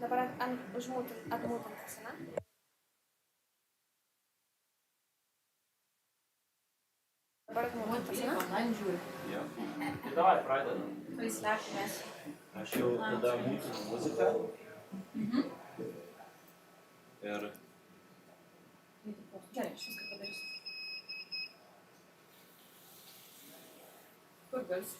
Dabar atmutintas, ne? Dabar atmutintas, ne? Online žiūri. Jo. Tai davai, pradedam. Tai slepiamės. Aš jau tada mūsų muziką. Ir Gerai, aš viską padarysiu. Kur galis?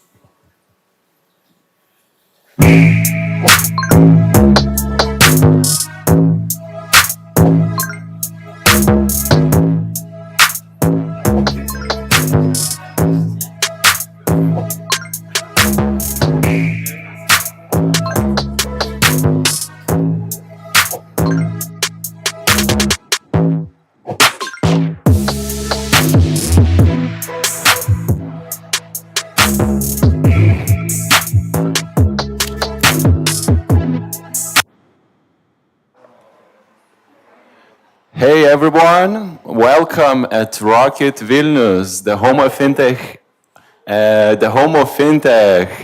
Hey everyone, welcome at ROCKIT Vilnius, the home of fintech,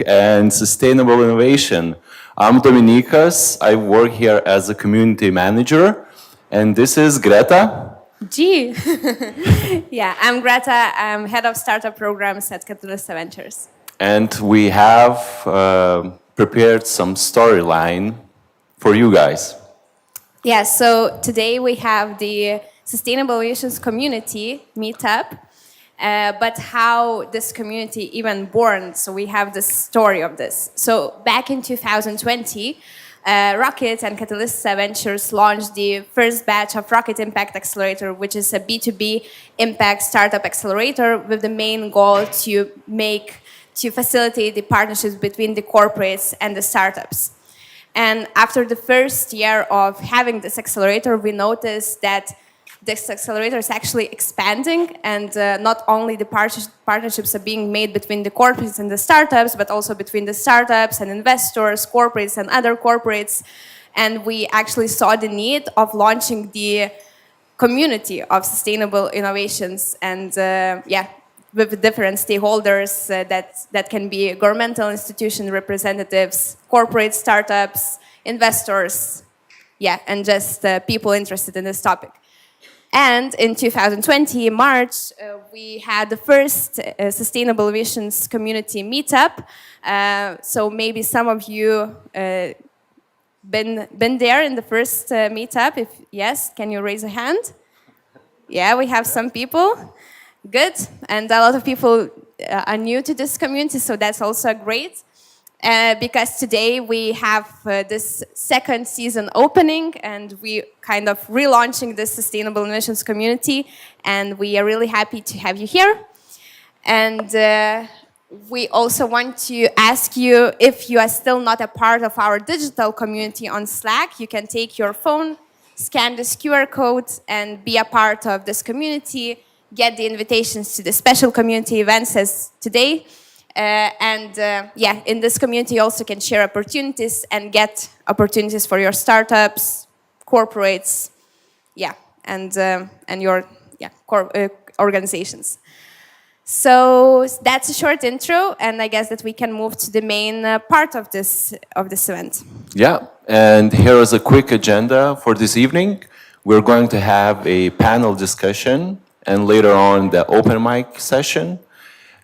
and sustainable innovation. I'm Dominikas. I work here as a community manager, and this is Greta. G. Yeah, I'm Greta. I'm head of startup programs at Katalista Ventures. And we have prepared some storyline for you guys. Yeah, so today we have the Sustainable Innovations Community Meetup, but how this community even born, so we have the story of this. So back in 2020, ROCKIT and Katalista Ventures launched the first batch of ROCKIT Impact Accelerator, which is a B2B impact startup accelerator with the main goal to facilitate the partnerships between the corporates and the startups. And after the first year of having this accelerator, we noticed that this accelerator is actually expanding, and not only the partnerships are being made between the corporates and the startups, but also between the startups and investors, corporates and other corporates. And we actually saw the need of launching the community of sustainable innovations, and with different stakeholders that can be governmental institution representatives, corporate startups, investors, and just people interested in this topic. And in 2020, March, we had the first Sustainable Visions Community Meetup. So maybe some of you been there in the first meetup. If yes, can you raise a hand? Yeah, we have some people. Good, and a lot of people are new to this community, so that's also great. Because today we have this second season opening, and we kind of relaunching this Sustainable Innovations community, and we are really happy to have you here. And we also want to ask you, if you are still not a part of our digital community on Slack, you can take your phone, scan this QR code, and be a part of this community. Get the invitations to the special community events as today. In this community you also can share opportunities and get opportunities for your startups, corporates, and your organizations. So that's a short intro, and I guess that we can move to the main part of this event. Yeah, and here is a quick agenda for this evening. We're going to have a panel discussion, and later on the open mic session.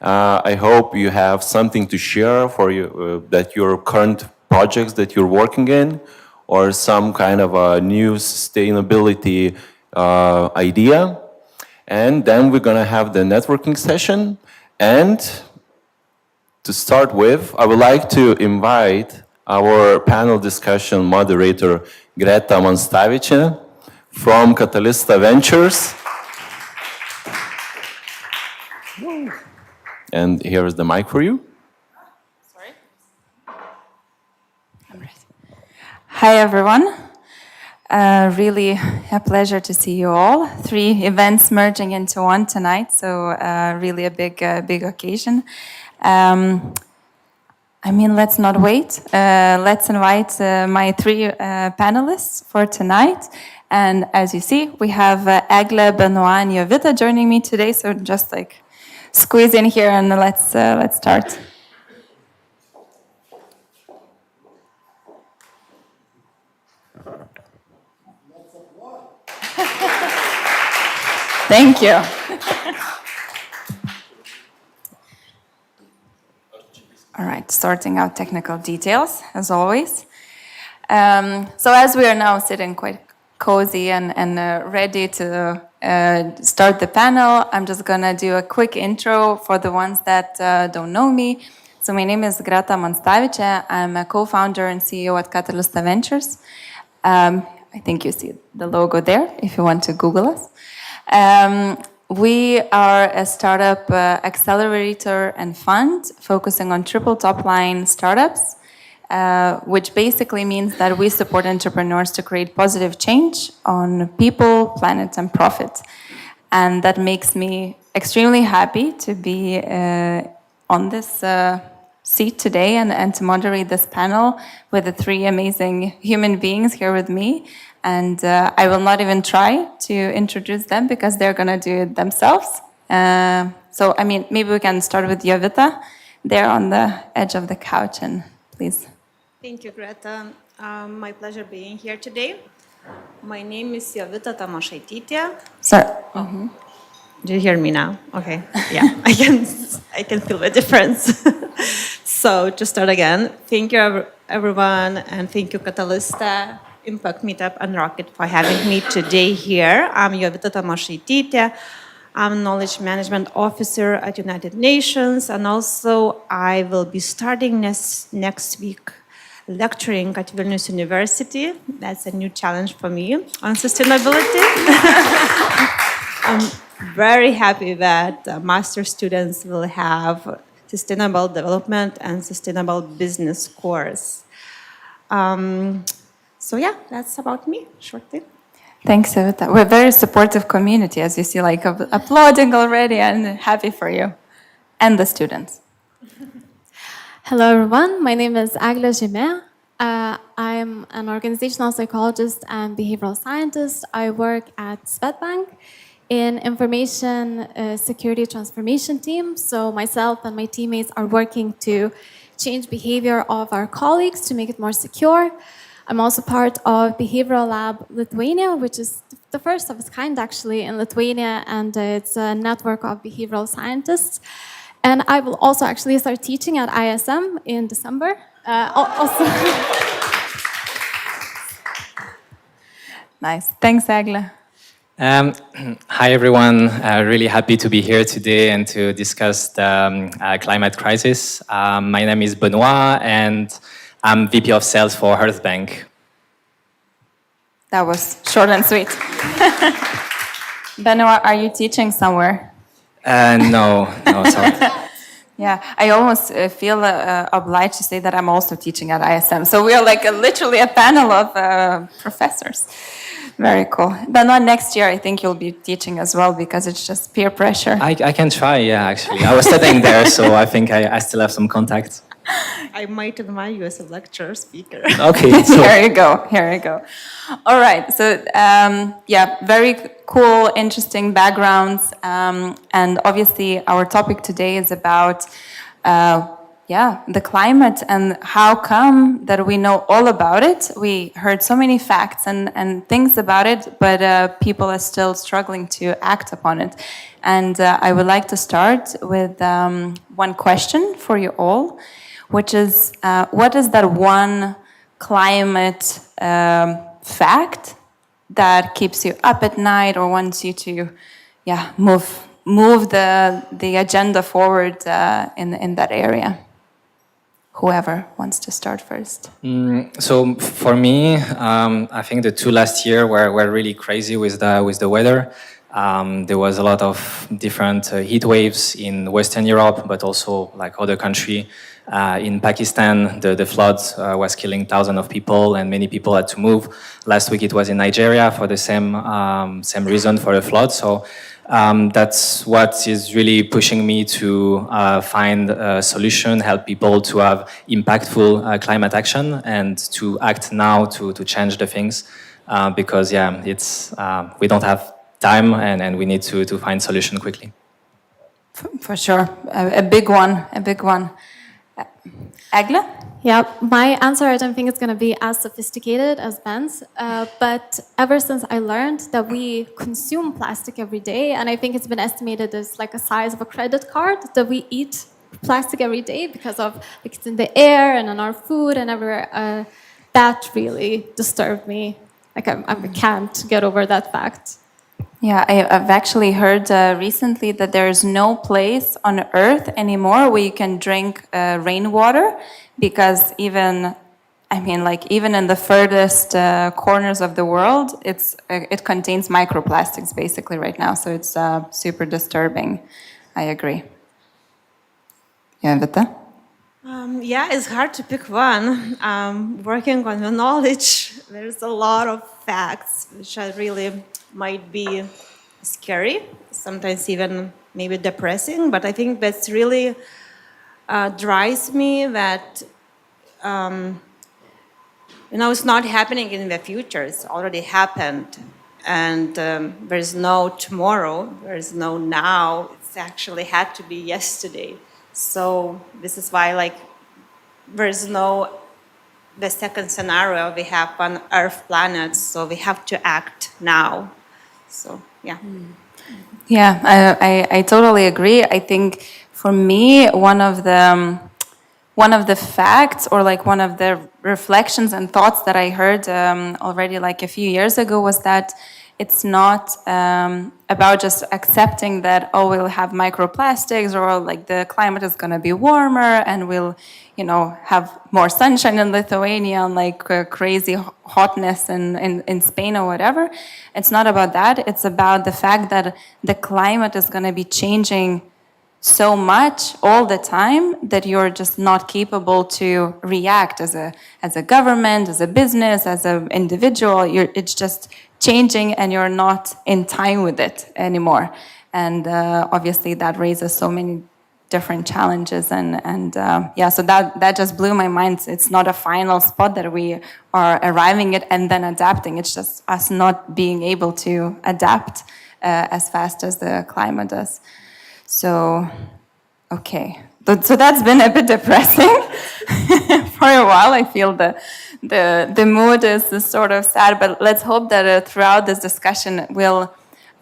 I hope you have something to share for you, that your current projects that you're working in, or some kind of a new sustainability idea. And then we're going to have the networking session. And to start with, I would like to invite our panel discussion moderator, Greta Monstavice from Katalista Ventures. And here is the mic for you. I'm ready. Hi, everyone. Really a pleasure to see you all. 3 events merging into one tonight, so really a big occasion. Let's not wait. Let's invite my 3 panelists for tonight. And as you see, we have Egle, Benoit, and Jovita joining me today. So just like squeeze in here and let's start. Thank you. All right, sorting out technical details, as always. So as we are now sitting quite cozy and ready to start the panel, I'm just going to do a quick intro for the ones that don't know me. So my name is Grata Manstavice. I'm a co-founder and CEO at Katalista Ventures. I think you see the logo there if you want to Google us. We are a startup accelerator and fund focusing on triple top line startups, which basically means that we support entrepreneurs to create positive change on people, planet, and profit. And that makes me extremely happy to be on this seat today and to moderate this panel with the 3 amazing human beings here with me. And I will not even try to introduce them because they're going to do it themselves. Maybe we can start with Jovita. They're on the edge of the couch, and please. Thank you, Greta. My pleasure being here today. My name is Jovita Tamošaitytė. Sorry. Do you hear me now? Okay. Yeah, I can feel the difference. So to start again, thank you everyone, and thank you Katalista, Impact Meetup, and ROCKIT for having me today here. I'm Jovita Tamošaitytė. I'm Knowledge Management Officer at United Nations, and also I will be starting next week lecturing at Vilnius University. That's a new challenge for me on sustainability. I'm very happy that master students will have sustainable development and sustainable business course. So yeah, that's about me, shortly. Thanks, Jovita. We're a very supportive community, as you see, like applauding already, and happy for you and the students. Hello, everyone. My name is Egle Žymė. I'm an organizational psychologist and behavioral scientist. I work at Swedbank in information security transformation team. So myself and my teammates are working to change behavior of our colleagues to make it more secure. I'm also part of Behavioral Lab Lithuania, which is the first of its kind actually in Lithuania, and it's a network of behavioral scientists. And I will also actually start teaching at ISM in December. Also. Nice. Thanks, Egle. Hi, everyone. Really happy to be here today and to discuss the climate crisis. My name is Benoit, and I'm VP of Sales for Earthbank. That was short and sweet. Benoit, are you teaching somewhere? No, sorry. Yeah, I almost feel obliged to say that I'm also teaching at ISM. So we are like literally a panel of professors. Very cool. Benoit, next year I think you'll be teaching as well because it's just peer pressure. I can try, yeah, actually. I was studying there, so I think I still have some contacts. I might invite you as a lecturer speaker. Okay. So. Here you go. All right. So, very cool, interesting backgrounds. And obviously our topic today is about, the climate and how come that we know all about it. We heard so many facts and things about it, but people are still struggling to act upon it. And I would like to start with one question for you all, which is, what is that one climate fact that keeps you up at night or wants you to, move the agenda forward in that area? Whoever wants to start first. So for me, I think the 2 last year were really crazy with the weather. There was a lot of different heat waves in Western Europe, but also like other countries. In Pakistan, the floods was killing thousands of people, and many people had to move. Last week, it was in Nigeria for the same reason for the flood. So that's what is really pushing me to find a solution, help people to have impactful climate action, and to act now to change the things. Because we don't have time, and we need to find solution quickly. For sure, a big one, a big one. Agla? Yeah, my answer I don't think it's going to be as sophisticated as Ben's, but ever since I learned that we consume plastic every day, and I think it's been estimated as like a size of a credit card, that we eat plastic every day because of like it's in the air and in our food and everywhere. That really disturbed me. Like I can't get over that fact. Yeah, I've actually heard recently that there is no place on Earth anymore where you can drink rainwater, because even in the furthest corners of the world, it contains microplastics basically right now. So it's super disturbing. I agree. Yeah, Vita? Yeah, it's hard to pick one. Working on the knowledge, there's a lot of facts which are really might be scary, sometimes even maybe depressing, but I think that's really drives me that, it's not happening in the future, it's already happened. And there's no tomorrow, there's no now, it's actually had to be yesterday. So this is why there's no the second scenario we have on Earth planet, so we have to act now. So yeah. Yeah, I totally agree. I think for me, one of the facts, or like one of the reflections and thoughts that I heard already like a few years ago, was that it's not about just accepting that, oh, we'll have microplastics, or like the climate is going to be warmer and we'll, have more sunshine in Lithuania and like crazy hotness in Spain or whatever. It's not about that. It's about the fact that the climate is going to be changing so much all the time that you're just not capable to react as a government, as a business, as an individual. It's just changing and you're not in time with it anymore. And obviously that raises so many different challenges, so that just blew my mind. It's not a final spot that we are arriving at and then adapting. It's just us not being able to adapt as fast as the climate does. So, okay. So that's been a bit depressing for a while. I feel the mood is sort of sad, but let's hope that throughout this discussion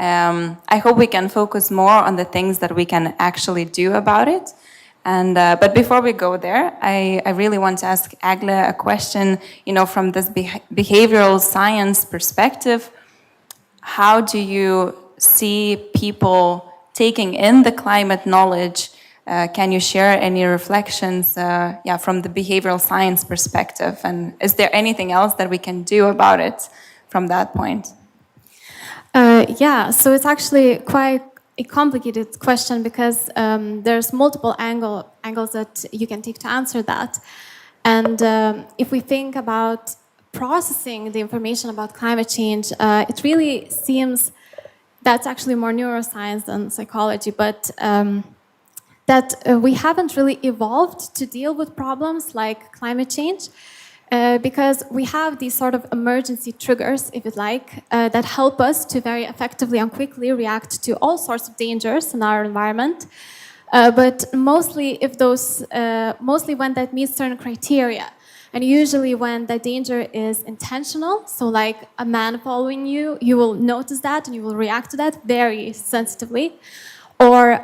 I hope we can focus more on the things that we can actually do about it. And but before we go there, I really want to ask Agla a question. From this behavioral science perspective, how do you see people taking in the climate knowledge? Can you share any reflections from the behavioral science perspective? And is there anything else that we can do about it from that point? So it's actually quite a complicated question, because there's multiple angles that you can take to answer that. And if we think about processing the information about climate change, it really seems that's actually more neuroscience than psychology, but that we haven't really evolved to deal with problems like climate change, because we have these sort of emergency triggers, if you like, that help us to very effectively and quickly react to all sorts of dangers in our environment. But mostly when that meets certain criteria. And usually when the danger is intentional, so like a man following you, you will notice that and you will react to that very sensitively. Or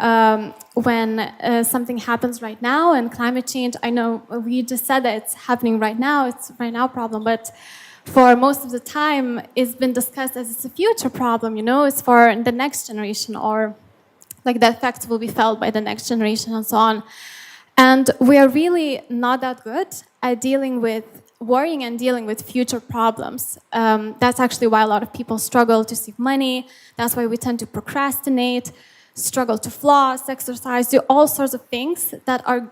when something happens right now, and climate change, I know we just said that it's happening right now, it's a right now problem, but for most of the time it's been discussed as it's a future problem, it's for the next generation, or like the effects will be felt by the next generation and so on. And we are really not that good at worrying and dealing with future problems. That's actually why a lot of people struggle to save money. That's why we tend to procrastinate, struggle to floss, exercise, do all sorts of things that are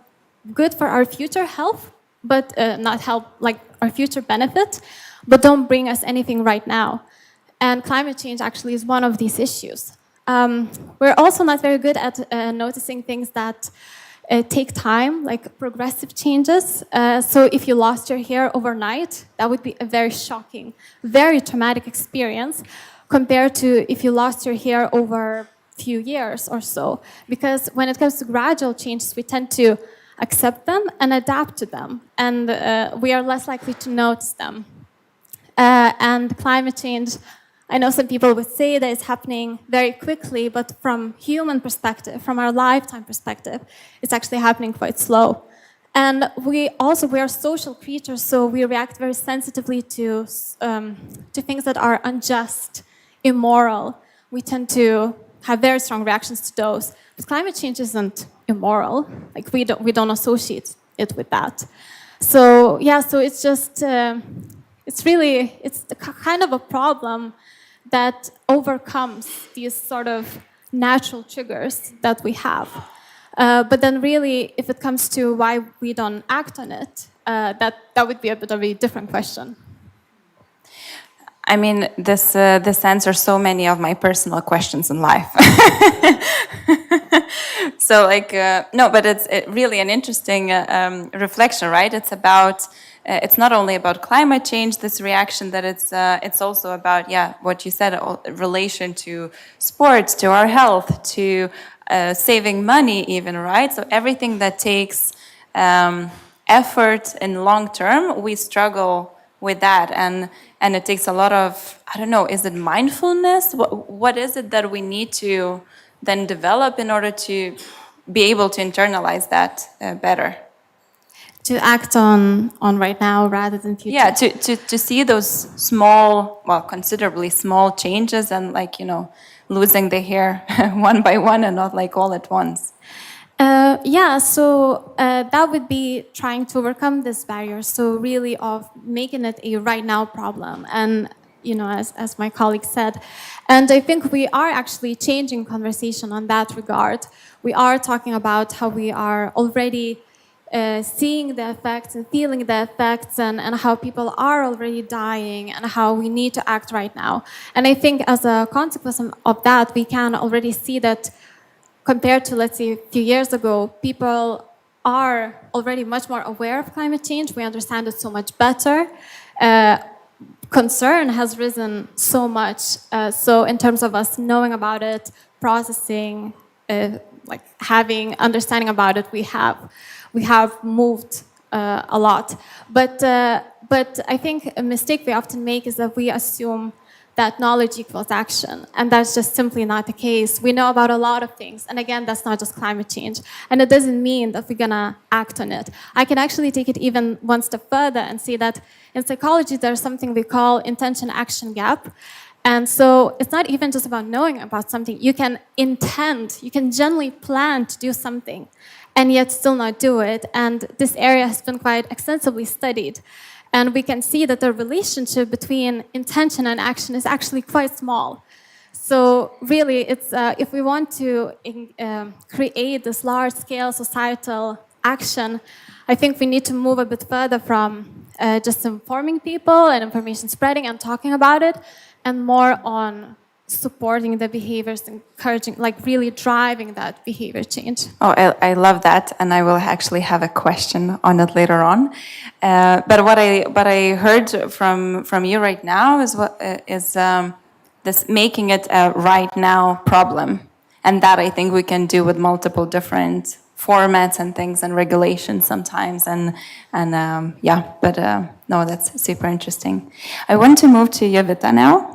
good for our future health, but not help, like our future benefit, but don't bring us anything right now. And climate change actually is one of these issues. We're also not very good at noticing things that take time, like progressive changes. So if you lost your hair overnight, that would be a very shocking, very traumatic experience compared to if you lost your hair over a few years or so. Because when it comes to gradual changes, we tend to accept them and adapt to them, and we are less likely to notice them. And climate change, I know some people would say that it's happening very quickly, but from human perspective, from our lifetime perspective, it's actually happening quite slow. And we are social creatures, so we react very sensitively to things that are unjust, immoral. We tend to have very strong reactions to those. But climate change isn't immoral. Like we don't associate it with that. So yeah, so it's just it's kind of a problem that overcomes these sort of natural triggers that we have. But then really, if it comes to why we don't act on it, that would be a bit of a different question. I mean, this answers so many of my personal questions in life. So, like, no, but it's really an interesting reflection, right? It's about, it's not only about climate change, this reaction, that it's also about, yeah, what you said, relation to sports, to our health, to saving money even, right? So everything that takes effort in long term, we struggle with that, and it takes a lot of, I don't know, is it mindfulness? What is it that we need to then develop in order to be able to internalize that better? To act on right now rather than future. Yeah, to see those small, well, considerably small changes, and like, you know, losing the hair one by one and not like all at once. Yeah, so that would be trying to overcome this barrier. So really of making it a right now problem. And, you know, as my colleague said, and I think we are actually changing conversation on that regard. We are talking about how we are already seeing the effects and feeling the effects, and how people are already dying, and how we need to act right now. And I think as a consequence of that, we can already see that compared to, let's say, a few years ago, people are already much more aware of climate change. We understand it so much better. Concern has risen so much. So in terms of us knowing about it, processing, like having understanding about it, we have moved a lot. But I think a mistake we often make is that we assume that knowledge equals action, and that's just simply not the case. We know about a lot of things, and again, that's not just climate change, and it doesn't mean that we're gonna act on it. I can actually take it even one step further and say that in psychology there's something we call intention-action gap, and so it's not even just about knowing about something. You can intend, you can generally plan to do something, and yet still not do it, and this area has been quite extensively studied. And we can see that the relationship between intention and action is actually quite small. So really, it's if we want to create this large-scale societal action, I think we need to move a bit further from just informing people and information spreading and talking about it, and more on supporting the behaviors, encouraging, like really driving that behavior change. Oh, I love that, and I will actually have a question on it later on. But what I heard from you right now is this making it a right now problem, and that I think we can do with multiple different formats and things and regulations sometimes, and yeah. But no, that's super interesting. I want to move to Jovita now.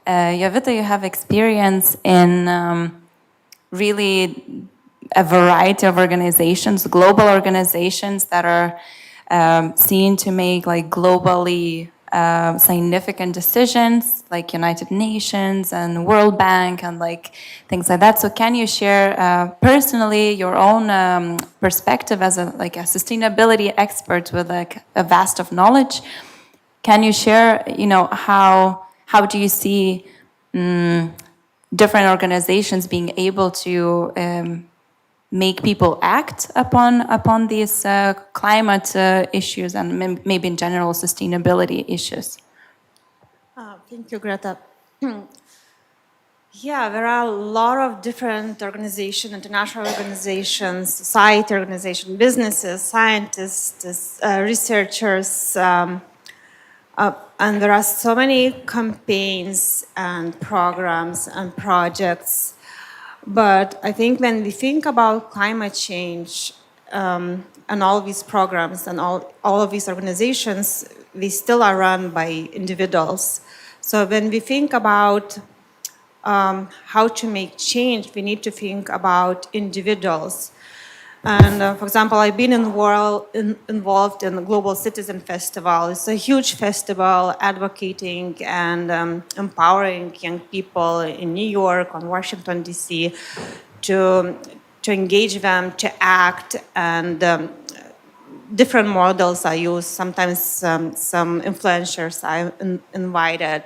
Jovita, you have experience in really a variety of organizations, global organizations that are seen to make like globally significant decisions, like United Nations and World Bank and like things like that. So can you share personally your own perspective as a sustainability expert with like a vast of knowledge? Can you share, you know, how do you see different organizations being able to make people act upon these climate issues and maybe in general sustainability issues? Thank you, Greta. Yeah, there are a lot of different organizations, international organizations, society organizations, businesses, scientists, researchers, and there are so many campaigns and programs and projects. But I think when we think about climate change and all these programs and all of these organizations, they still are run by individuals. So when we think about how to make change, we need to think about individuals. And for example, I've been involved in the Global Citizen Festival. It's a huge festival advocating and empowering young people in New York, on Washington, D.C., to engage them, to act, and different models are used. Sometimes some influencers are invited.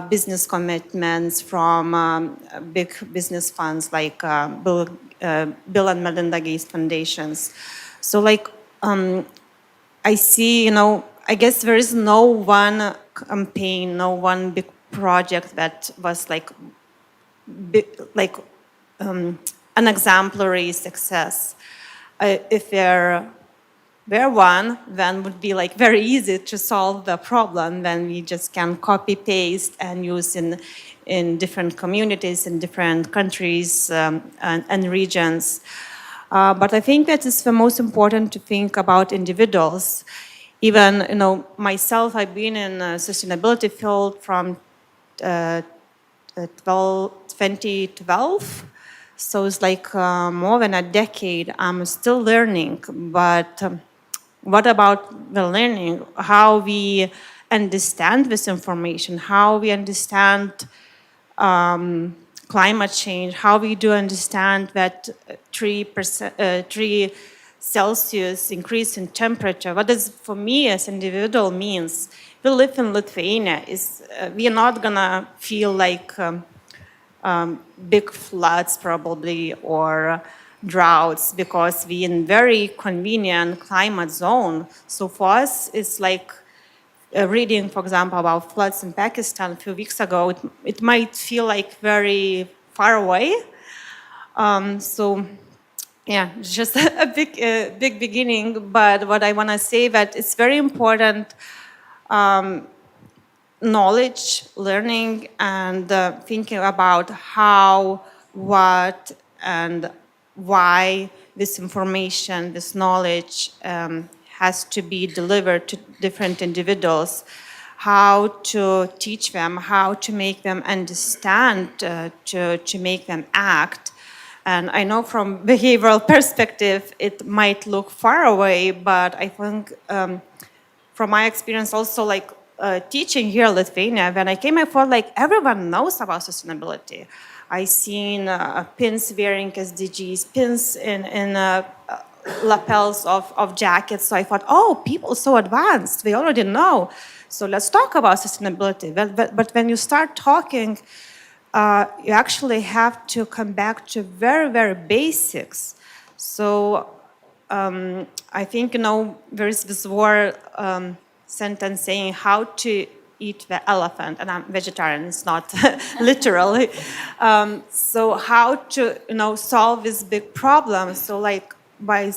Business commitments from big business funds like Bill and Melinda Gates foundations. So like I see, I guess there is no one campaign, no one big project that was like an exemplary success. If there were one, then would be like very easy to solve the problem. Then we just can copy paste and use in different communities, in different countries and regions. But I think that it's the most important to think about individuals. Even myself, I've been in the sustainability field from 2012. So it's like more than a decade. I'm still learning, but what about the learning? How we understand this information, how we understand climate change, how we do understand that 3 Celsius increase in temperature. What does for me as individual means? We live in Lithuania. We are not gonna feel like big floods probably or droughts because we're in very convenient climate zone. So for us, it's like reading, for example, about floods in Pakistan a few weeks ago. It might feel like very far away. So yeah, it's just a big beginning. But what I want to say that it's very important knowledge, learning, and thinking about how, what, and why this information, this knowledge has to be delivered to different individuals, how to teach them, how to make them understand, to make them act. And I know from behavioral perspective, it might look far away, but I think from my experience also, like teaching here in Lithuania, when I came, I felt like everyone knows about sustainability. I seen pins wearing SDGs, pins in lapels of jackets. So I thought, oh, people so advanced, they already know. So let's talk about sustainability. But when you start talking, you actually have to come back to very, very basics. So I think, there is this word sentence saying how to eat the elephant, and I'm vegetarian, it's not literally. So how to, solve this big problem, so like by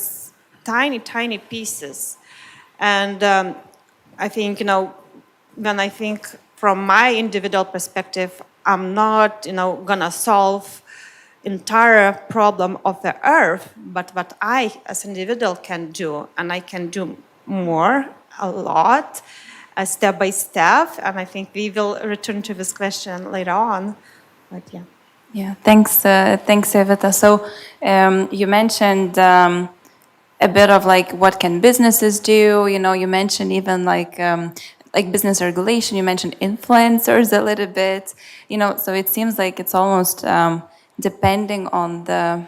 tiny pieces. And I think, when I think from my individual perspective, I'm not, gonna solve entire problem of the earth, but what I as an individual can do, and I can do more, a lot, step by step, and I think we will return to this question later on, but yeah. Yeah, thanks, Evita. So you mentioned a bit of like what can businesses do. You mentioned even like business regulation. You mentioned influencers a little bit. So it seems like it's almost depending on the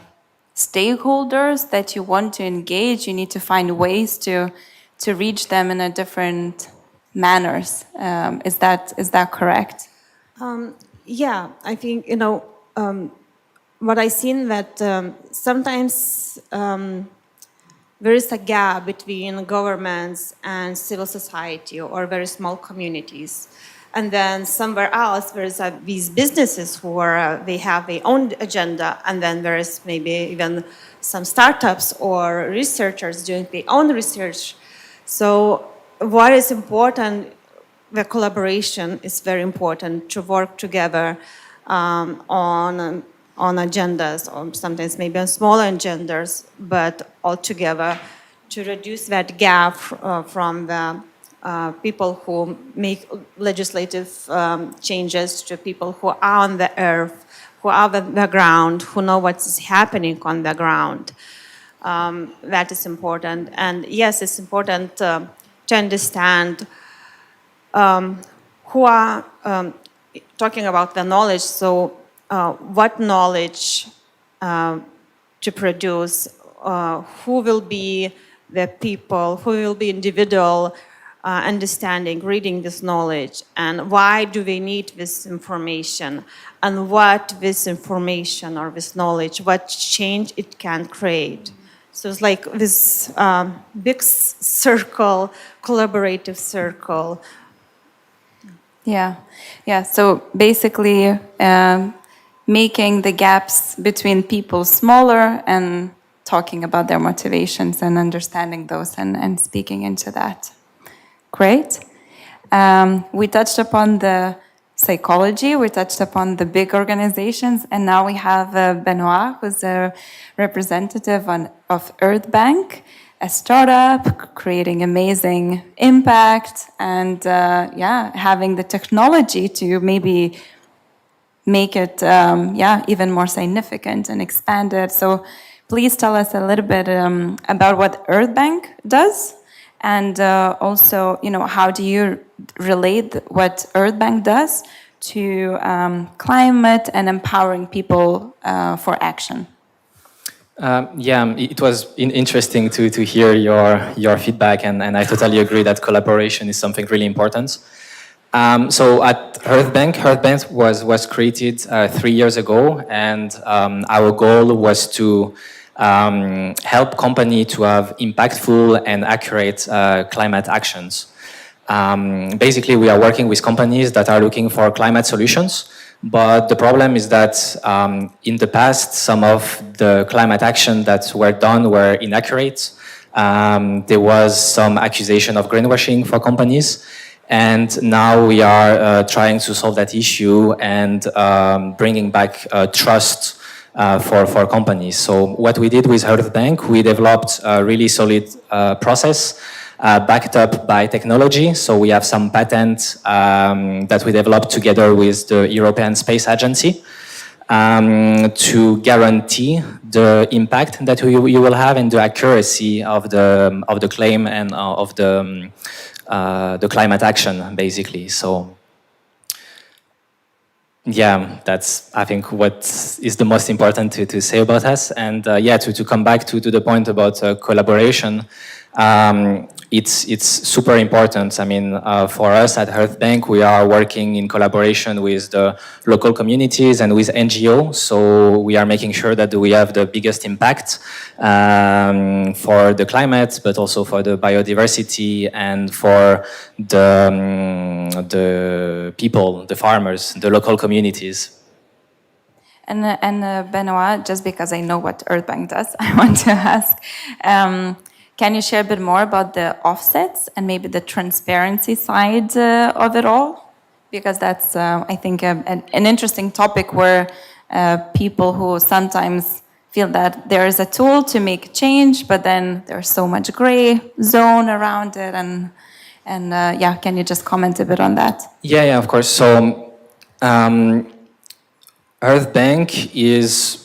stakeholders that you want to engage. You need to find ways to reach them in a different manners. Is that correct? Yeah, I think, what I've seen that sometimes there is a gap between governments and civil society or very small communities. And then somewhere else, there's these businesses who they have their own agenda, and then there is maybe even some startups or researchers doing their own research. So what is important, the collaboration is very important to work together on agendas, or sometimes maybe on smaller agendas, but all together to reduce that gap from the people who make legislative changes to people who are on the earth, who are on the ground, who know what's happening on the ground. That is important. And yes, it's important to understand who are talking about the knowledge. So what knowledge to produce, who will be the people, who will be individual understanding, reading this knowledge, and why do they need this information, and what this information or this knowledge, what change it can create. So it's like this big circle, collaborative circle. Yeah, yeah. So basically, making the gaps between people smaller and talking about their motivations and understanding those and speaking into that. Great. We touched upon the psychology, we touched upon the big organizations, and now we have Benoit, who's a representative of Earth Bank, a startup creating amazing impact and having the technology to maybe make it even more significant and expand it. So please tell us a little bit about what Earth Bank does. And also, how do you relate what Earth Bank does to climate and empowering people for action? It was interesting to hear your feedback, and I totally agree that collaboration is something really important. So at Earth Bank was created 3 years ago, and our goal was to help company to have impactful and accurate climate actions. Basically, we are working with companies that are looking for climate solutions, but the problem is that in the past, some of the climate action that were done were inaccurate. There was some accusation of greenwashing for companies, and now we are trying to solve that issue and bringing back trust for companies. So what we did with Earth Bank, we developed a really solid process backed up by technology. So we have some patents that we developed together with the European Space Agency to guarantee the impact that you will have and the accuracy of the claim and of the climate action, basically. So yeah, that's, I think, what is the most important to say about us. And to come back to the point about collaboration, it's super important. I mean, for us at Earth Bank, we are working in collaboration with the local communities and with NGOs. So we are making sure that we have the biggest impact for the climate, but also for the biodiversity and for the people, the farmers, the local communities. And Benoit, just because I know what Earth Bank does, I want to ask, can you share a bit more about the offsets and maybe the transparency side of it all? Because that's, I think, an interesting topic where people who sometimes feel that there is a tool to make change, but then there's so much gray zone around it. And can you just comment a bit on that? Yeah, of course. So Earth Bank is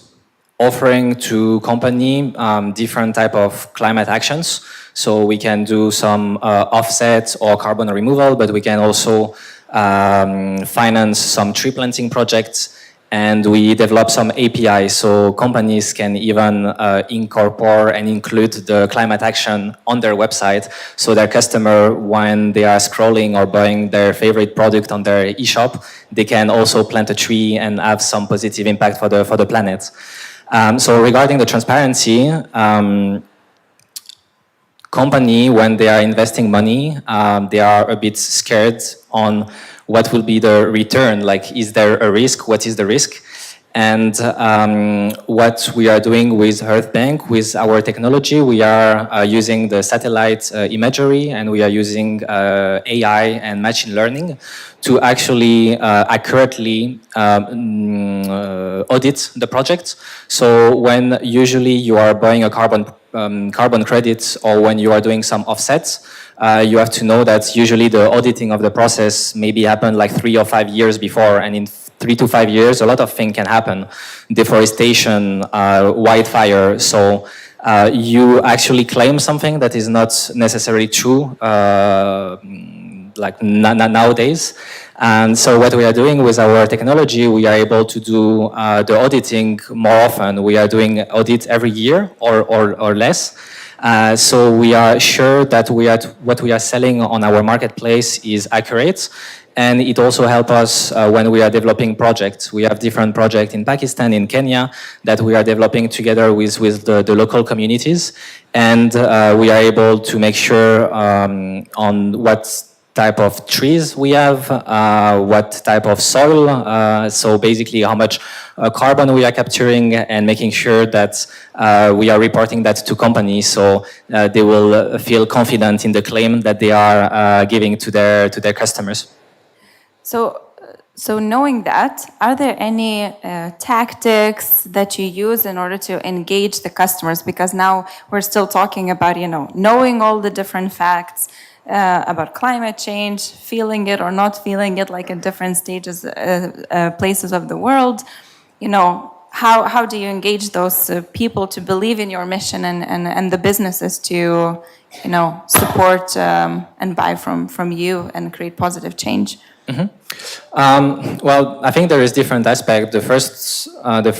offering to company different type of climate actions. So we can do some offset or carbon removal, but we can also finance some tree planting projects and we develop some APIs so companies can even incorporate and include the climate action on their website, so their customer, when they are scrolling or buying their favorite product on their e-shop, they can also plant a tree and have some positive impact for the planet. So regarding the transparency, company, when they are investing money, they are a bit scared on what will be the return, like is there a risk, what is the risk? And what we are doing with Earth Bank, with our technology, we are using the satellite imagery, and we are using AI and machine learning to actually accurately audit the project. So when usually you are buying a carbon credits, or when you are doing some offsets, you have to know that usually the auditing of the process maybe happened like 3 or 5 years before, and in 3 to 5 years, a lot of things can happen. Deforestation, wildfire. So you actually claim something that is not necessarily true, like nowadays. And so what we are doing with our technology, we are able to do the auditing more often. We are doing audit every year or less. So we are sure that what we are selling on our marketplace is accurate. And it also helps us when we are developing projects. We have different projects in Pakistan, in Kenya, that we are developing together with the local communities. And we are able to make sure on what type of trees we have, what type of soil, so basically how much carbon we are capturing, and making sure that we are reporting that to companies, so they will feel confident in the claim that they are giving to their customers. So knowing that, are there any tactics that you use in order to engage the customers? Because now we're still talking about, knowing all the different facts about climate change, feeling it or not feeling it, like in different stages, places of the world. How do you engage those people to believe in your mission and the businesses to, support and buy from you and create positive change? Mm-hmm. Well, I think there is different aspects. The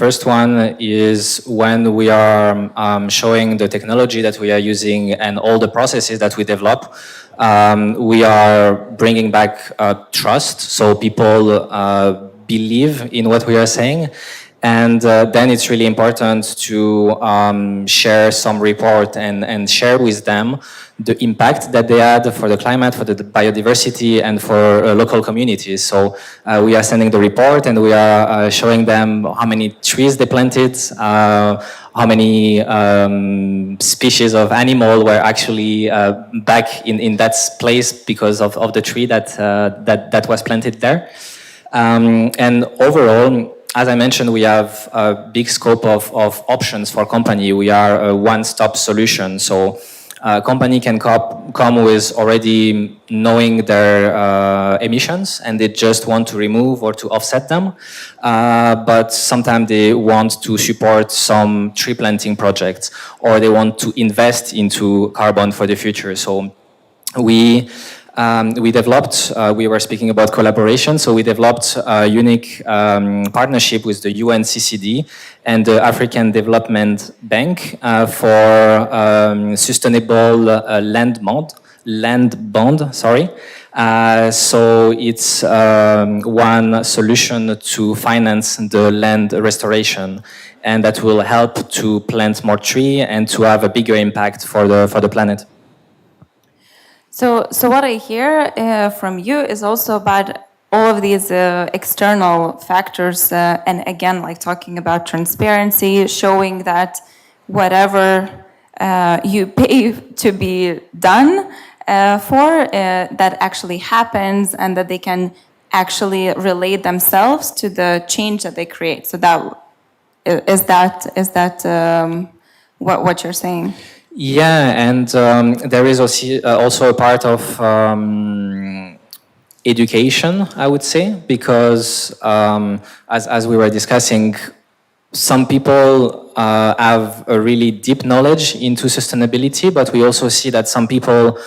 first one is when we are showing the technology that we are using and all the processes that we develop. We are bringing back trust, so people believe in what we are saying. And then it's really important to share some report and share with them the impact that they had for the climate, for the biodiversity, and for local communities. So we are sending the report, and we are showing them how many trees they planted, how many species of animal were actually back in that place because of the tree that was planted there. And overall, as I mentioned, we have a big scope of options for company. We are a one-stop solution. So a company can come with already knowing their emissions, and they just want to remove or to offset them. But sometimes they want to support some tree planting projects, or they want to invest into carbon for the future. So we developed, we were speaking about collaboration, so we developed a unique partnership with the UNCCD and the African Development Bank for sustainable land bond. So it's one solution to finance the land restoration, and that will help to plant more trees and to have a bigger impact for the planet. So what I hear from you is also about all of these external factors, and again, like talking about transparency, showing that whatever you pay to be done that actually happens, and that they can actually relate themselves to the change that they create. So is that what you're saying? Yeah, and there is also a part of education, I would say, because as we were discussing, some people have a really deep knowledge into sustainability, but we also see that some people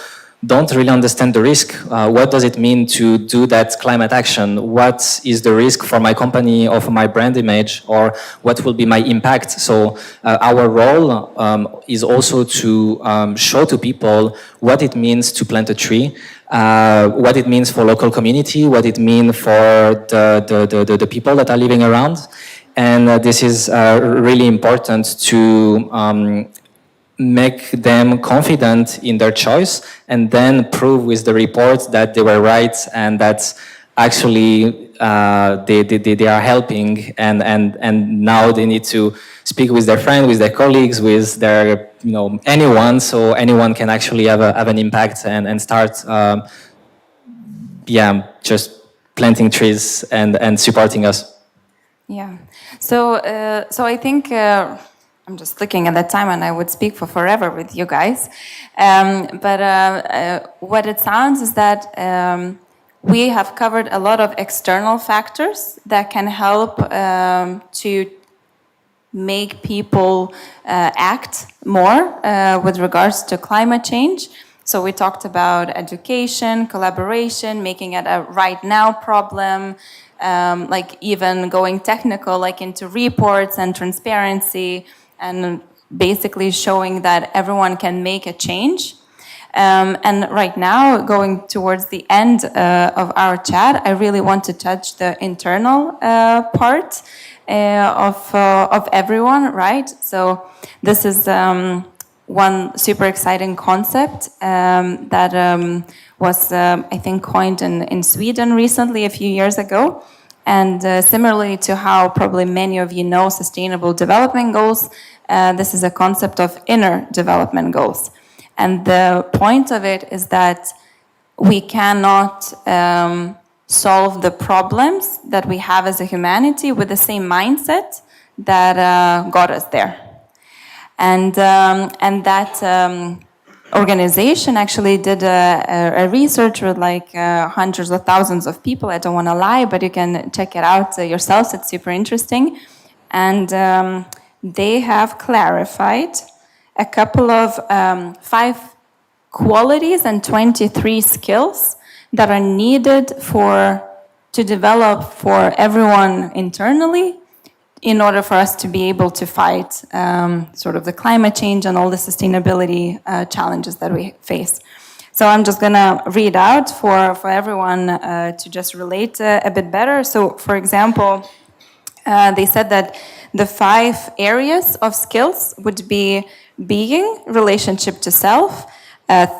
don't really understand the risk. What does it mean to do that climate action? What is the risk for my company or for my brand image, or what will be my impact? So our role is also to show to people what it means to plant a tree, what it means for local community, what it means for the people that are living around. And this is really important to make them confident in their choice, and then prove with the report that they were right and that actually they are helping, and now they need to speak with their friends, with their colleagues, with their anyone, so anyone can actually have an impact and start just planting trees and supporting us. Yeah. So I think I'm just looking at that time, and I would speak for forever with you guys. But what it sounds is that we have covered a lot of external factors that can help to make people act more with regards to climate change. So we talked about education, collaboration, making it a right now problem, like even going technical, like into reports and transparency, and basically showing that everyone can make a change. And right now, going towards the end of our chat, I really want to touch the internal part of everyone, right? So this is one super exciting concept that was, I think, coined in Sweden recently, a few years ago. And similarly to how probably many of you know Sustainable Development Goals, this is a concept of inner development goals. And the point of it is that we cannot solve the problems that we have as a humanity with the same mindset that got us there. And that organization actually did a research with like hundreds of thousands of people. I don't want to lie, but you can check it out yourselves. It's super interesting. And they have clarified a couple of 5 qualities and 23 skills that are needed to develop for everyone internally in order for us to be able to fight sort of the climate change and all the sustainability challenges that we face. So I'm just going to read out for everyone to just relate a bit better. So, for example, they said that the 5 areas of skills would be being, relationship to self,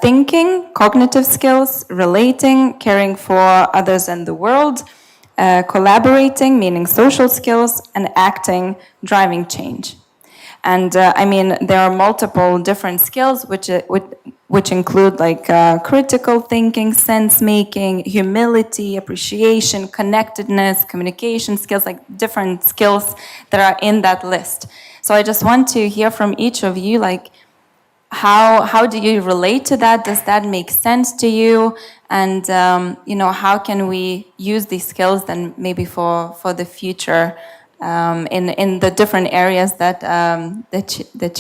thinking, cognitive skills, relating, caring for others and the world, collaborating, meaning social skills, and acting, driving change. And I mean, there are multiple different skills which include like critical thinking, sense making, humility, appreciation, connectedness, communication skills, like different skills that are in that list. So I just want to hear from each of you, like, how do you relate to that? Does that make sense to you? And how can we use these skills then maybe for the future in the different areas that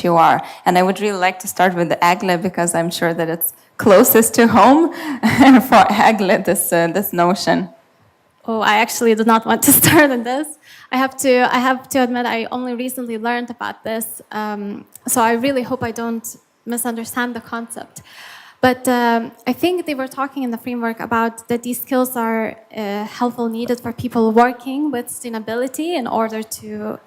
you are? And I would really like to start with Agle, because I'm sure that it's closest to home for Agle, this notion. Oh, I actually did not want to start on this. I have to admit, I only recently learned about this, so I really hope I don't misunderstand the concept. But I think they were talking in the framework about that these skills are helpful, needed for people working with sustainability in order to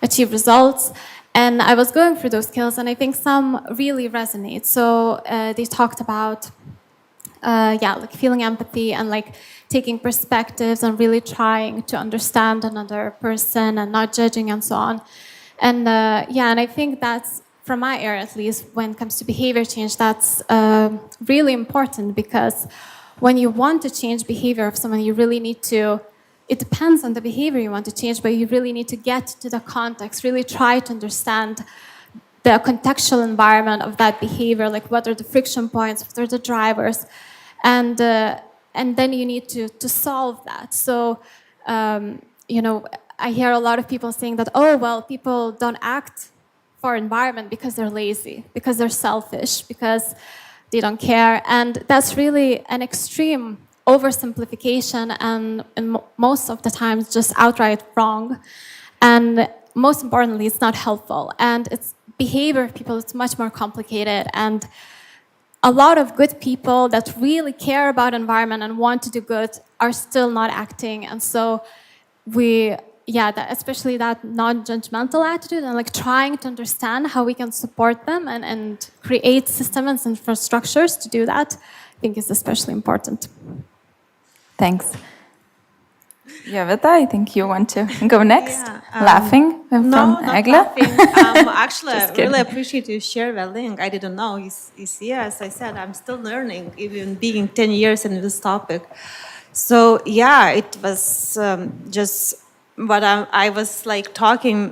achieve results. And I was going through those skills, and I think some really resonate. So they talked about like feeling empathy and like taking perspectives and really trying to understand another person and not judging and so on. And and I think that's, from my area at least, when it comes to behavior change, that's really important, because when you want to change behavior of someone, you really need to, it depends on the behavior you want to change, but you really need to get to the context, really try to understand the contextual environment of that behavior, like what are the friction points, what are the drivers, and then you need to solve that. So, I hear a lot of people saying that, oh, well, people don't act for environment because they're lazy, because they're selfish, because they don't care. And that's really an extreme oversimplification and most of the times just outright wrong. And most importantly, it's not helpful. And it's behavior of people, it's much more complicated. And a lot of good people that really care about environment and want to do good are still not acting. And so especially that non-judgmental attitude and like trying to understand how we can support them and create systems and infrastructures to do that, I think is especially important. Thanks. Jovita, I think you want to go next. Laughing from not Egle. laughing. Actually, I kidding. really appreciate you share the link. I didn't know. You see, as I said, I'm still learning, even being 10 years in this topic. So yeah, it was just what I was like talking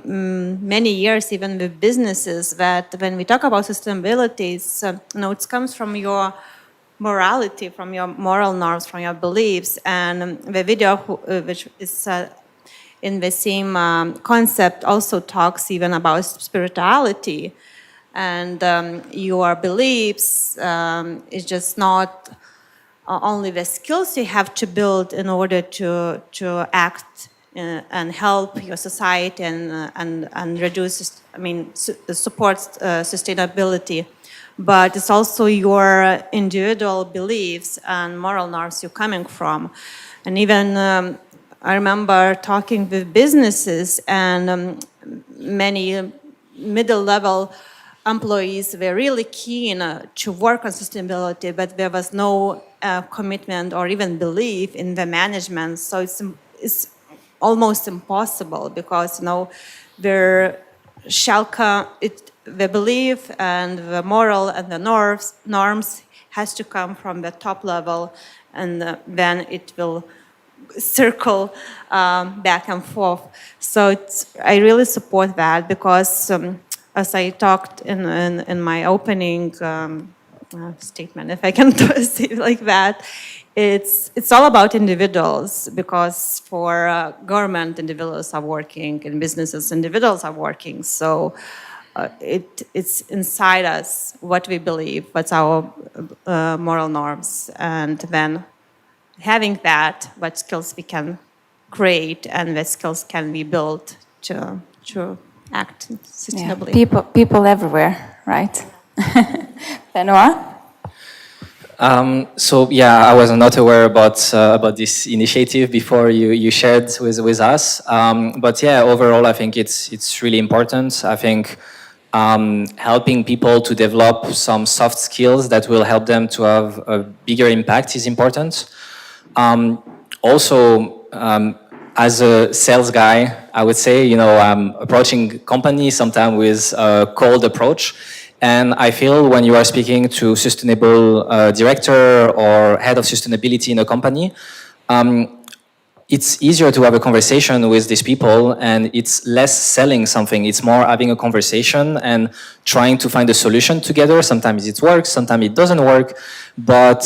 many years, even with businesses, that when we talk about sustainability, it comes from your morality, from your moral norms, from your beliefs. And the video, which is in the same concept, also talks even about spirituality. And your beliefs is just not only the skills you have to build in order to act and help your society and reduce, support sustainability. But it's also your individual beliefs and moral norms you're coming from. And even I remember talking with businesses and many middle-level employees were really keen to work on sustainability, but there was no commitment or even belief in the management. So it's almost impossible because, there shall come, the belief and the moral and the norms has to come from the top level, and then it will circle back and forth. So I really support that because as I talked in my opening statement, if I can say it like that, it's all about individuals, because for government, individuals are working, and businesses, individuals are working. So it's inside us what we believe, what's our moral norms, and then having that, what skills we can create and what skills can be built to act sustainably. Yeah, people everywhere, right? Benoit? I was not aware about this initiative before you shared with us. Overall, I think it's really important. I think helping people to develop some soft skills that will help them to have a bigger impact is important. As a sales guy, I would say, I'm approaching companies sometimes with a cold approach. And I feel when you are speaking to sustainable director or head of sustainability in a company, it's easier to have a conversation with these people, and it's less selling something. It's more having a conversation and trying to find a solution together. Sometimes it works, sometimes it doesn't work. But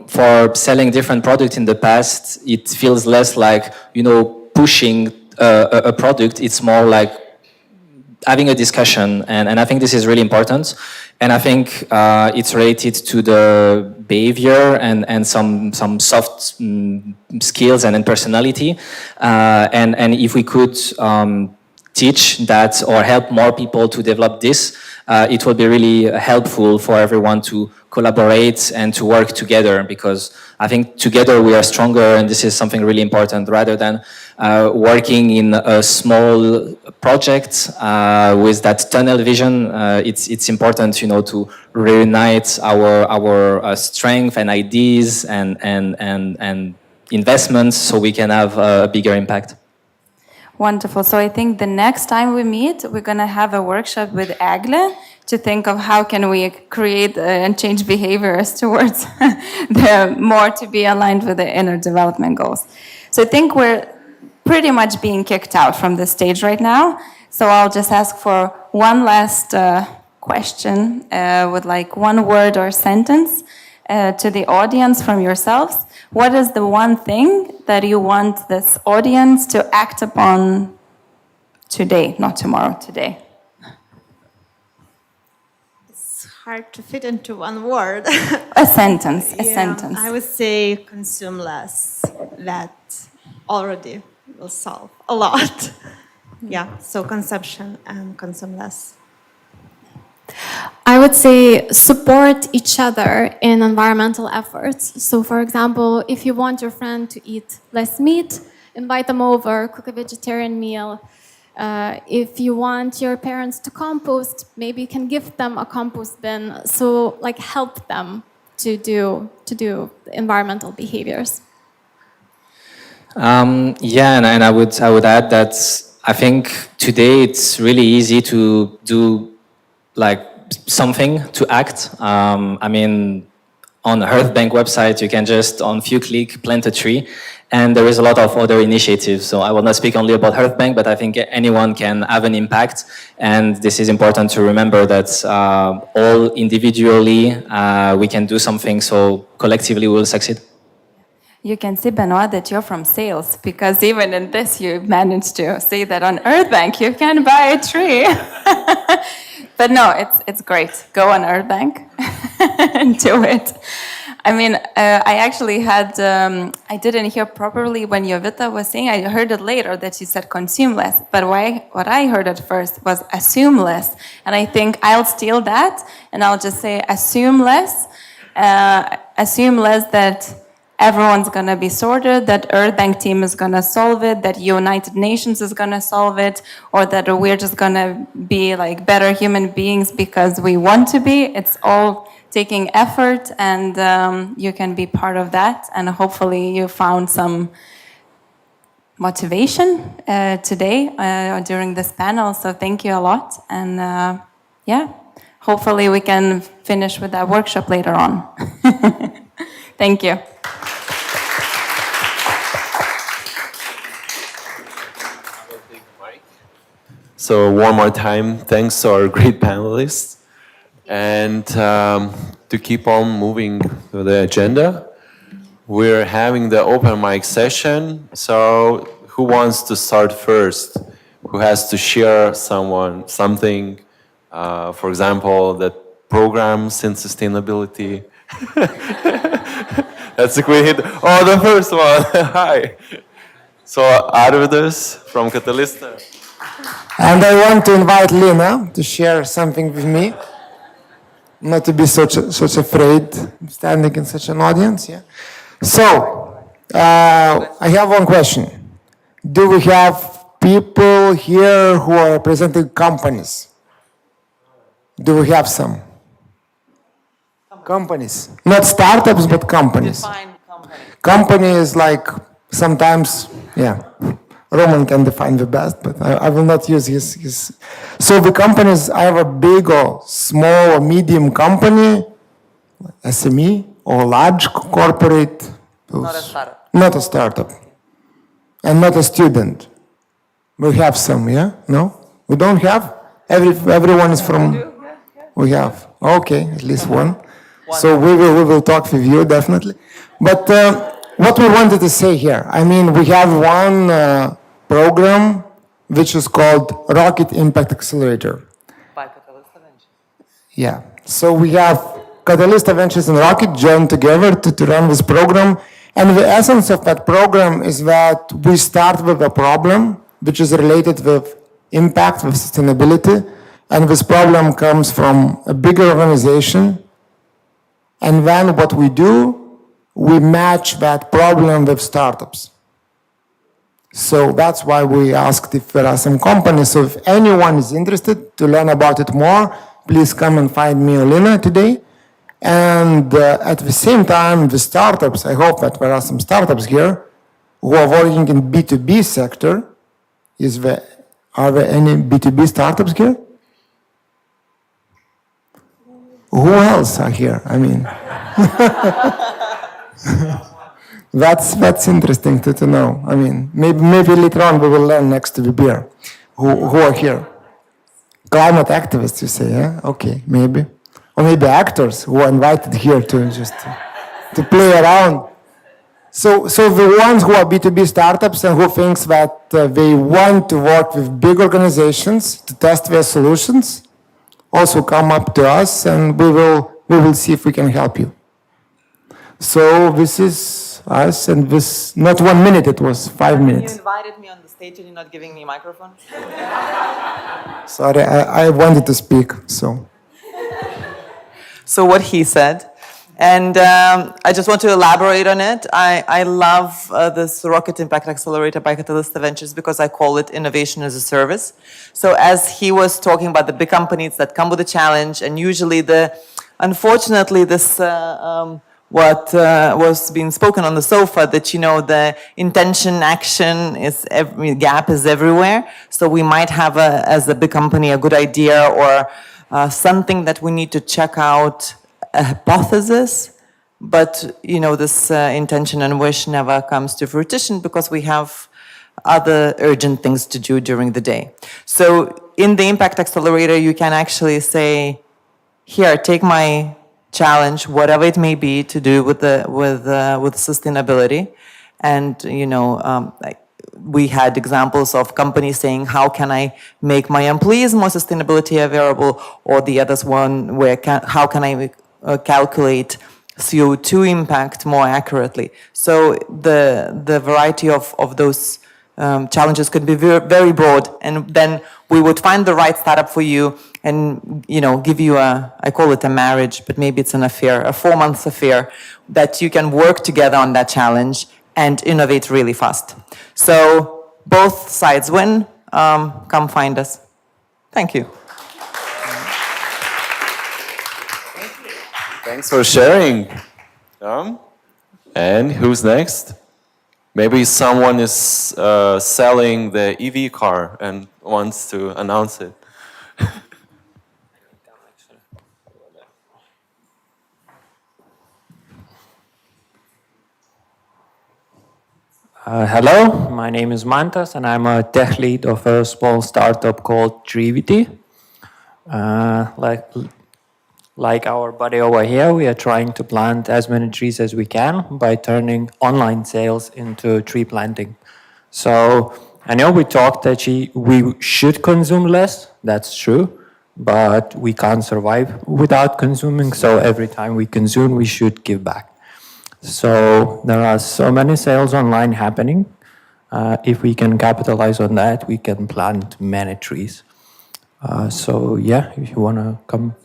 for selling different products in the past, it feels less like, pushing a product. It's more like having a discussion, and I think this is really important. And I think it's related to the behavior and some soft skills and personality. And if we could teach that or help more people to develop this, it will be really helpful for everyone to collaborate and to work together, because I think together we are stronger, and this is something really important, rather than working in a small project with that tunnel vision. It's important, to reunite our strength and ideas and investments so we can have a bigger impact. Wonderful. So I think the next time we meet, we're going to have a workshop with Agle to think of how can we create and change behaviors towards the more to be aligned with the inner development goals. So I think we're pretty much being kicked out from the stage right now. So I'll just ask for one last question with like one word or sentence to the audience from yourselves. What is the one thing that you want this audience to act upon today, not tomorrow, today? It's hard to fit into one word. A sentence, a Yeah, sentence. I would say consume less. That already will solve a lot. Yeah, so consumption and consume less. I would say support each other in environmental efforts. So, for example, if you want your friend to eat less meat, invite them over, cook a vegetarian meal. If you want your parents to compost, maybe you can gift them a compost bin. So, like, help them to do environmental behaviors. Yeah, and I would add that I think today it's really easy to do like something to act. I mean, on the Earth Bank website, you can just on few clicks plant a tree, and there is a lot of other initiatives. So I will not speak only about Earth Bank, but I think anyone can have an impact, and this is important to remember that all individually we can do something, so collectively we will succeed. You can see, Benoit, that you're from sales, because even in this you managed to say that on Earth Bank you can buy a tree. But no, it's great. Go on Earth Bank and do it. I mean, I actually had, I didn't hear properly when Jovita was saying, I heard it later that she said consume less, but what I heard at first was assume less. And I think I'll steal that and I'll just say assume less that everyone's going to be sorted, that Earth Bank team is going to solve it, that United Nations is going to solve it, or that we're just going to be like better human beings because we want to be. It's all taking effort, and you can be part of that. And hopefully you found some motivation today during this panel. So thank you a lot. And yeah, hopefully we can finish with that workshop later on. Thank you. So one more time, thanks to our great panelists. And to keep on moving to the agenda, we're having the open mic session. So who wants to start first? Who has to share something, for example, that programs in sustainability? That's a quick hit. Oh, the first one. Hi. So Arvidas from Katalista. And I want to invite Lina to share something with me. Not to be such afraid standing in such an audience. Yeah. So I have one question. Do we have people here who are representing companies? Do we have some? Companies. Not startups, but companies. Define company. Company is like sometimes, yeah. Roman can define the best, but I will not use his. So the companies, either big or small or medium company, SME or large corporate. Not a startup. Not a startup. And not a student. We have some, yeah? No? We don't have? Everyone is from... We have. Okay, at least one. So we will talk with you, definitely. But what we wanted to say here, I mean, we have one program which is called ROCKIT Impact Accelerator. By Katalista Ventures. Yeah. So we have Katalista Ventures and ROCKIT joined together to run this program. And the essence of that program is that we start with a problem which is related with impact, with sustainability. And this problem comes from a bigger organization. And then what we do, we match that problem with startups. So that's why we asked if there are some companies. So if anyone is interested to learn about it more, please come and find me or Lina today. And at the same time, the startups, I hope that there are some startups here who are working in B2B sector. Are there any B2B startups here? Who else are here? I mean, that's interesting to know. I mean, maybe later on we will learn next to the beer who are here. Climate activists, you say, yeah? Okay, maybe. Or maybe actors who are invited here to just to play around. So the ones who are B2B startups and who thinks that they want to work with big organizations to test their solutions, also come up to us, and we will see if we can help you. So this is us, and this, not 1 minute, it was 5 You minutes. invited me on the stage and you're not giving me a microphone? Sorry, I wanted to speak, so. So what he said, and I just want to elaborate on it. I love this Rocket Impact Accelerator by Katalista Ventures because I call it innovation as a service. So as he was talking about the big companies that come with a challenge, and usually unfortunately this what was being spoken on the sofa, that, you know, the intention action gap is everywhere. So we might have as a big company a good idea or something that we need to check out, a hypothesis, but, you know, this intention and wish never comes to fruition because we have other urgent things to do during the day. So in the Impact Accelerator, you can actually say, here, take my challenge, whatever it may be, to do with sustainability, and, you know, we had examples of companies saying, how can I make my employees more sustainability available, or the others one where how can I calculate CO2 impact more accurately. So the variety of those challenges could be very broad, and then we would find the right startup for you and, you know, give you I call it a marriage, but maybe it's an affair, a 4-month affair, that you can work together on that challenge and innovate really fast. So both sides win. Come find us. Thank you. Thanks for sharing. And who's next? Maybe someone is selling the EV car and wants to announce it. Hello, my name is Mantas, and I'm a tech lead of a small startup called Trivity. Like our buddy over here, we are trying to plant as many trees as we can by turning online sales into tree planting. So I know we talked that we should consume less, that's true, but we can't survive without consuming, so every time we consume, we should give back. So there are so many sales online happening. If we can capitalize on that, we can plant many trees. So yeah, if you want to come.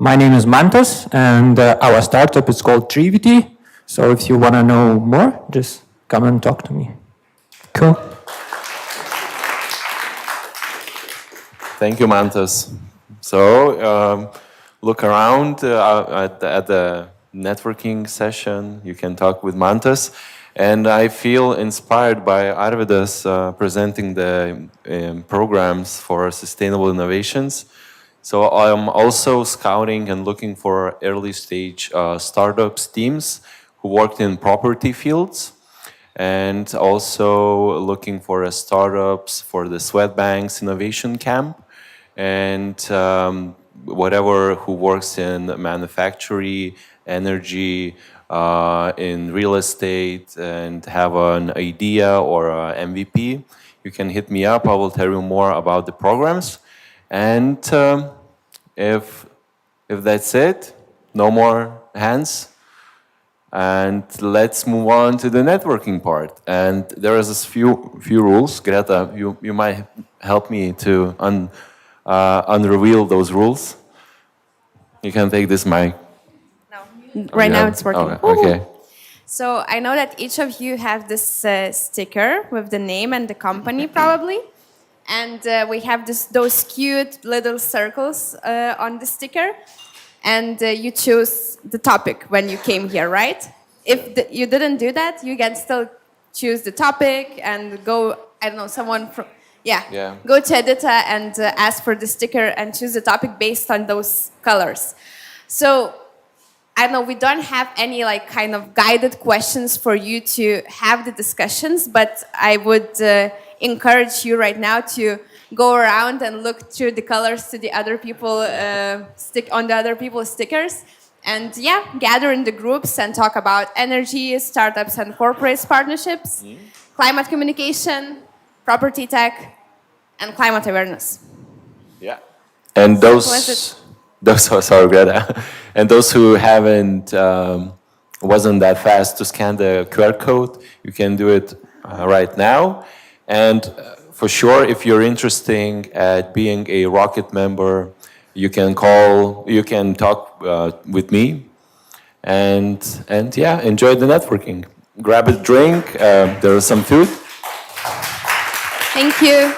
My name is Mantas, and our startup is called Trivity. So if you want to know more, just come and talk to me. Cool. Thank you, Mantas. So look around at the networking session. You can talk with Mantas. And I feel inspired by Arvidas presenting the programs for sustainable innovations. So I'm also scouting and looking for early stage startups teams who worked in property fields, and also looking for startups for the Swedbank's Innovation Camp, and whatever who works in manufacturing, energy, in real estate, and have an idea or an MVP. You can hit me up. I will tell you more about the programs. And if that's it, no more hands. And let's move on to the networking part. And there is a few rules. Greta, you might help me to unreveal those rules. You can take this mic. No. Right now it's working. Okay. So I know that each of you have this sticker with the name and the company probably. And we have those cute little circles on the sticker. And you choose the topic when you came here, right? If you didn't do that, you can still choose the topic and go, I don't know, someone from, go to Edita and ask for the sticker and choose the topic based on those colors. So, I don't know, we don't have any like kind of guided questions for you to have the discussions, but I would encourage you right now to go around and look through the colors to the other people, on the other people's stickers, and gather in the groups and talk about energy, startups and corporate partnerships, climate communication, property tech, and climate awareness. Yeah. And Was sorry, Greta. And those who haven't, wasn't that fast to scan the QR code, you can do it right now. And for sure, if you're interested at being a ROCKIT member, you can talk with me. And yeah, enjoy the networking. Grab a drink, there is some food. Thank you.